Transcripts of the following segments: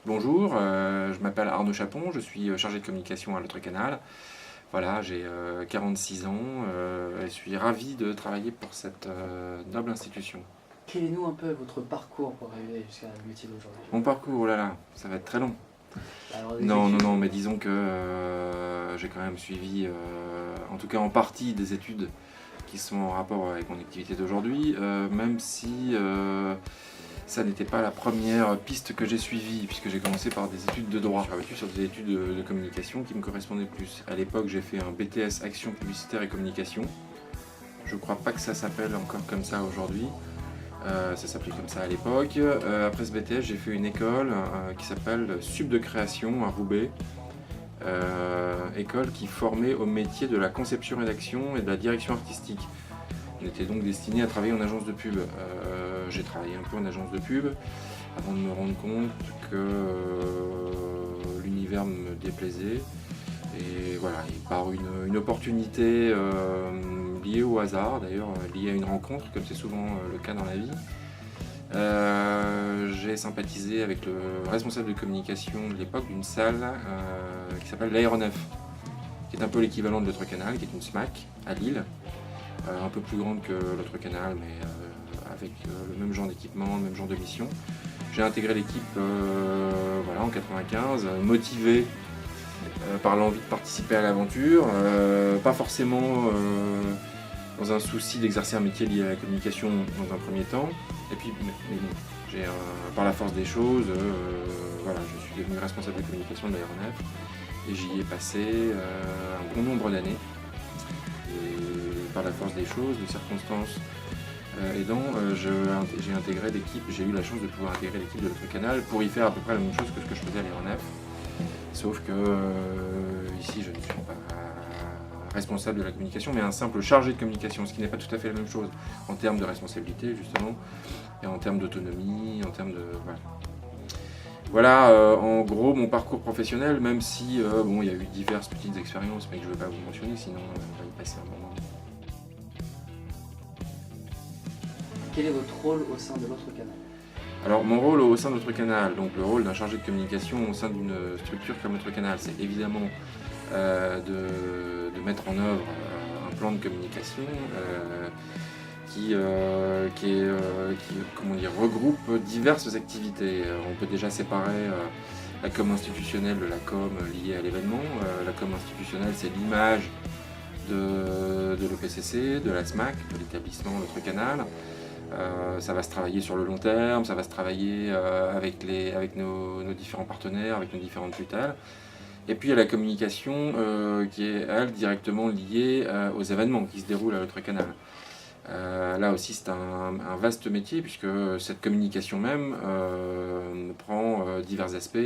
Bonjour, je m'appelle Arnaud Chapon, je suis chargé de communication à l'autre canal. Voilà, j'ai 46 ans et je suis ravi de travailler pour cette noble institution. Quel est nous un peu votre parcours pour arriver jusqu'à le métier d'aujourd'hui? Mon parcours, oh là là, ça va être très long. Alors des Non, non, études, non, mais disons que j'ai quand même suivi, en tout cas en partie, des études qui sont en rapport avec mon activité d'aujourd'hui, même si ça n'était pas la première piste que j'ai suivie, puisque j'ai commencé par des études de droit. Je suis rabattu sur des études de communication qui me correspondaient plus. À l'époque, j'ai fait un BTS Action publicitaire et communication. Je crois pas que ça s'appelle encore comme ça aujourd'hui. Ça s'appelait comme ça à l'époque. Après ce BTS, j'ai fait une école qui s'appelle Sub de création à Roubaix. École qui formait au métier de la conception-rédaction et de la direction artistique. On était donc destiné à travailler en agence de pub. J'ai travaillé un peu en agence de pub avant de me rendre compte que l'univers me déplaisait. Et voilà, et par une opportunité liée au hasard, d'ailleurs liée à une rencontre, comme c'est souvent le cas dans la vie, j'ai sympathisé avec le responsable de communication de l'époque d'une salle qui s'appelle l'Aéronef, qui est un peu l'équivalent de l'autre canal, qui est une SMAC à Lille, un peu plus grande que l'autre canal, mais avec le même genre d'équipement, le même genre de mission. J'ai intégré l'équipe voilà, en 95, motivé par l'envie de participer à l'aventure, pas forcément dans un souci d'exercer un métier lié à la communication dans un premier temps, et puis mais bon, j'ai par la force des choses, voilà, je suis devenu responsable de communication de l'Aéronef et j'y ai passé un bon nombre d'années. Et par la force des choses, de circonstances aidant, j'ai intégré l'équipe, j'ai eu la chance de pouvoir intégrer l'équipe de l'autre canal pour y faire à peu près la même chose que ce que je faisais à l'Aéronef. Sauf que ici je ne suis pas responsable de la communication, mais un simple chargé de communication, ce qui n'est pas tout à fait la même chose en termes de responsabilité justement, et en termes d'autonomie, en termes de... Voilà, voilà en gros mon parcours professionnel, même si bon, il y a eu diverses petites expériences, mais que je ne vais pas vous mentionner, sinon on va y passer un moment. quel est votre rôle au sein de l'autre canal? Alors mon rôle au sein de notre canal, donc le rôle d'un chargé de communication au sein d'une structure comme notre canal, c'est évidemment de mettre en œuvre un plan de communication qui comment dire, regroupe diverses activités. On peut déjà séparer la com institutionnelle de la com liée à l'événement. La com institutionnelle, c'est l'image de l'EPCC, de la SMAC, de l'établissement Notre Canal. Ça va se travailler sur le long terme, ça va se travailler avec nos différents partenaires, avec nos différentes tutelles. Et puis il y a la communication qui est, elle, directement liée aux événements qui se déroulent à l'autre canal. Là aussi c'est un vaste métier puisque cette communication même prend divers aspects.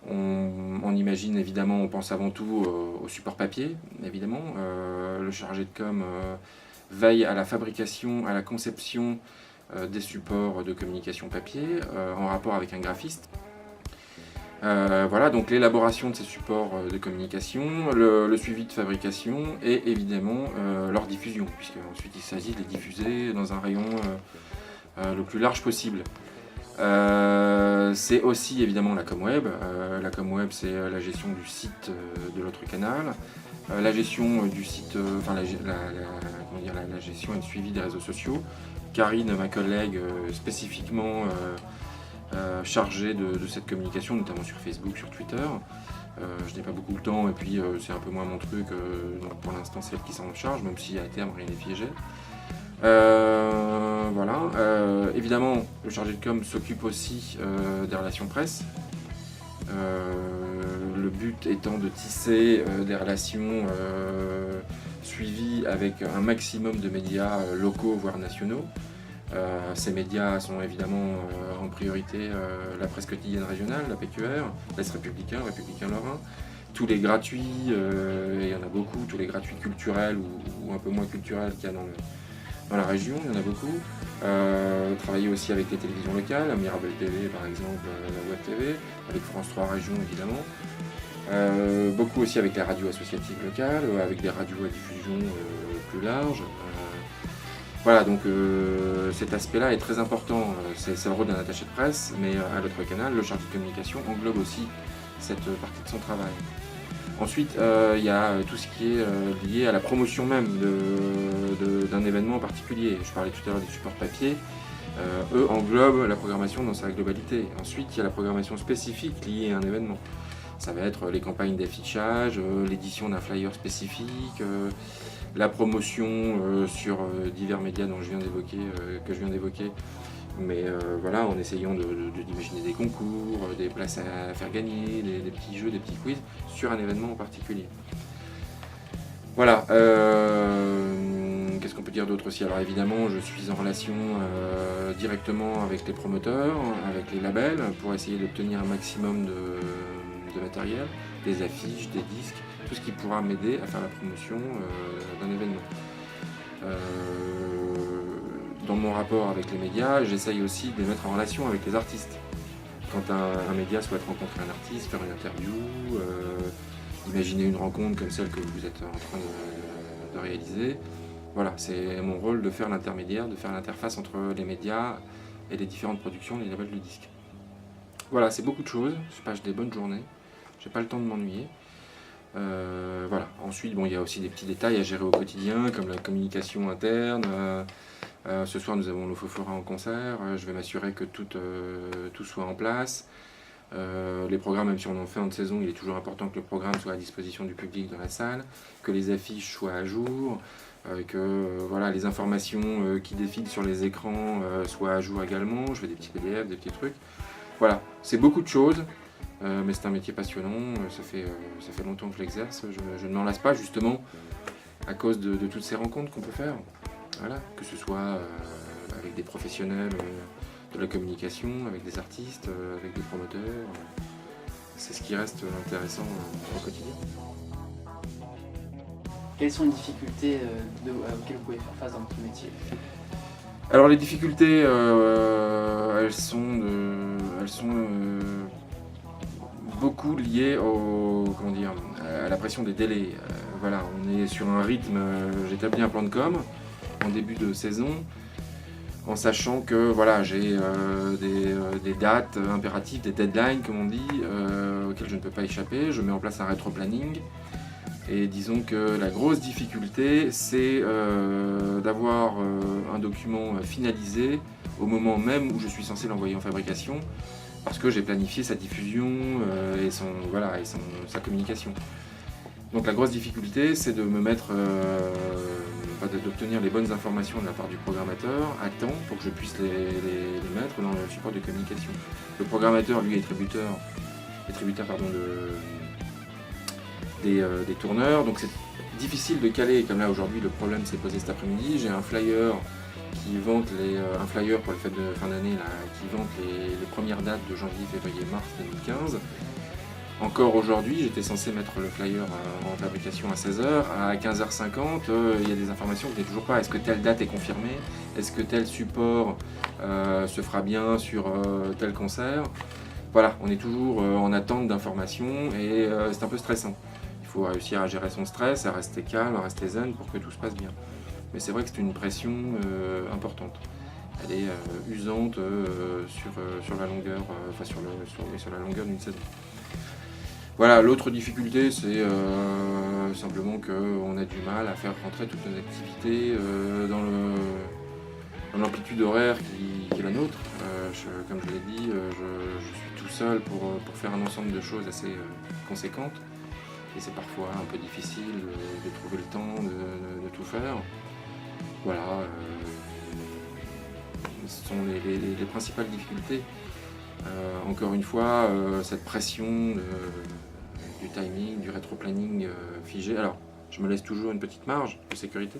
On imagine évidemment, on pense avant tout au support papier, évidemment. Le chargé de com veille à la fabrication, à la conception des supports de communication papier en rapport avec un graphiste. Voilà, donc l'élaboration de ces supports de communication, le suivi de fabrication et évidemment leur diffusion, puisque ensuite il s'agit de les diffuser dans un rayon le plus large possible. C'est aussi évidemment la com web. La com web, c'est la gestion du site de l'autre canal, la gestion du site, enfin la gestion et le suivi des réseaux sociaux. Karine, ma collègue, spécifiquement chargée de cette communication, notamment sur Facebook, sur Twitter. Je n'ai pas beaucoup de temps et puis c'est un peu moins mon truc, donc pour l'instant c'est elle qui s'en charge, même si à terme rien n'est figé. Voilà. Évidemment, le chargé de com s'occupe aussi des relations presse. Le but étant de tisser des relations suivies avec un maximum de médias locaux, voire nationaux. Ces médias sont évidemment en priorité la presse quotidienne régionale, la PQR, l'Est républicain, Républicain Lorrain. Tous les gratuits, et il y en a beaucoup, tous les gratuits culturels ou un peu moins culturels qu'il y a dans la région, il y en a beaucoup. Travailler aussi avec les télévisions locales, Mirabel TV par exemple, la Web TV, avec France 3 Région évidemment. Beaucoup aussi avec les radios associatives locales, avec des radios à diffusion plus large. Voilà, donc cet aspect-là est très important. C'est le rôle d'un attaché de presse, mais à l'autre canal, le chargé de communication englobe aussi cette partie de son travail. Ensuite, il y a tout ce qui est lié à la promotion même d'un événement en particulier. Je parlais tout à l'heure des supports papier. Eux englobent la programmation dans sa globalité. Ensuite, il y a la programmation spécifique liée à un événement. Ça va être les campagnes d'affichage, l'édition d'un flyer spécifique, la promotion sur divers médias dont que je viens d'évoquer. Mais voilà, en essayant d'imaginer des concours, des places à faire gagner, des petits jeux, des petits quiz sur un événement en particulier. Voilà. Qu'est-ce qu'on peut dire d'autre aussi? Alors évidemment, je suis en relation directement avec les promoteurs, avec les labels, pour essayer d'obtenir un maximum de matériel, des affiches, des disques, tout ce qui pourra m'aider à faire la promotion d'un événement. Dans mon rapport avec les médias, j'essaye aussi de les mettre en relation avec les artistes. Quand un média souhaite rencontrer un artiste, faire une interview, imaginer une rencontre comme celle que vous êtes en train de réaliser, voilà, c'est mon rôle de faire l'intermédiaire, de faire l'interface entre les médias et les différentes productions, les labels de disques. Voilà, c'est beaucoup de choses, je passe des bonnes journées, j'ai pas le temps de m'ennuyer. Voilà. Ensuite, bon, il y a aussi des petits détails à gérer au quotidien, comme la communication interne. Ce soir, nous avons l'Ofofora en concert. Je vais m'assurer que tout soit en place. Les programmes, même si on en fait en saison, il est toujours important que le programme soit à disposition du public dans la salle, que les affiches soient à jour, que voilà, les informations qui défilent sur les écrans soient à jour également. Je fais des petits PDF, des petits trucs. Voilà, c'est beaucoup de choses. Mais c'est un métier passionnant, ça fait longtemps que je l'exerce, je ne m'en lasse pas justement à cause de toutes ces rencontres qu'on peut faire. Voilà, que ce soit avec des professionnels de la communication, avec des artistes, avec des promoteurs. C'est ce qui reste intéressant au quotidien. Quelles sont les difficultés auxquelles vous pouvez faire face dans votre métier? Alors les difficultés, elles sont beaucoup liées à la pression des délais. Voilà, on est sur un rythme, j'établis un plan de com en début de saison, en sachant que voilà, j'ai des dates impératives, des deadlines comme on dit, auxquelles je ne peux pas échapper. Je mets en place un rétro-planning. Et disons que la grosse difficulté, c'est d'avoir un document finalisé au moment même où je suis censé l'envoyer en fabrication, parce que j'ai planifié sa diffusion et sa communication. Donc la grosse difficulté, c'est de me mettre, d'obtenir les bonnes informations de la part du programmateur à temps pour que je puisse les mettre dans le support de communication. Le programmateur, lui, est tributaire des tourneurs, donc c'est difficile de caler. Comme là aujourd'hui, le problème s'est posé cet après-midi. J'ai un flyer qui vante un flyer pour les fêtes de fin d'année qui vante les premières dates de janvier, février, mars 2015. Encore aujourd'hui, j'étais censé mettre le flyer en fabrication à 16h. À 15h50, il y a des informations qui n'étaient toujours pas. Est-ce que telle date est confirmée? Est-ce que tel support se fera bien sur tel concert? Voilà, on est toujours en attente d'informations et c'est un peu stressant. Il faut réussir à gérer son stress, à rester calme, à rester zen pour que tout se passe bien. Mais c'est vrai que c'est une pression importante. Elle est usante sur la longueur, sur la longueur d'une saison. Voilà, l'autre difficulté, c'est simplement qu'on a du mal à faire rentrer toutes nos activités dans l'amplitude horaire qui est la nôtre. Comme je l'ai dit, je suis tout seul pour faire un ensemble de choses assez conséquentes. Et c'est parfois un peu difficile de trouver le temps de tout faire. Voilà, ce sont les principales difficultés. Encore une fois, cette pression du timing, du rétro-planning figé. Alors, je me laisse toujours une petite marge de sécurité,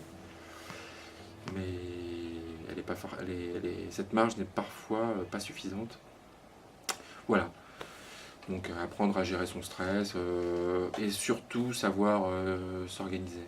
mais cette marge n'est parfois pas suffisante. Voilà. Donc apprendre à gérer son stress et surtout savoir s'organiser.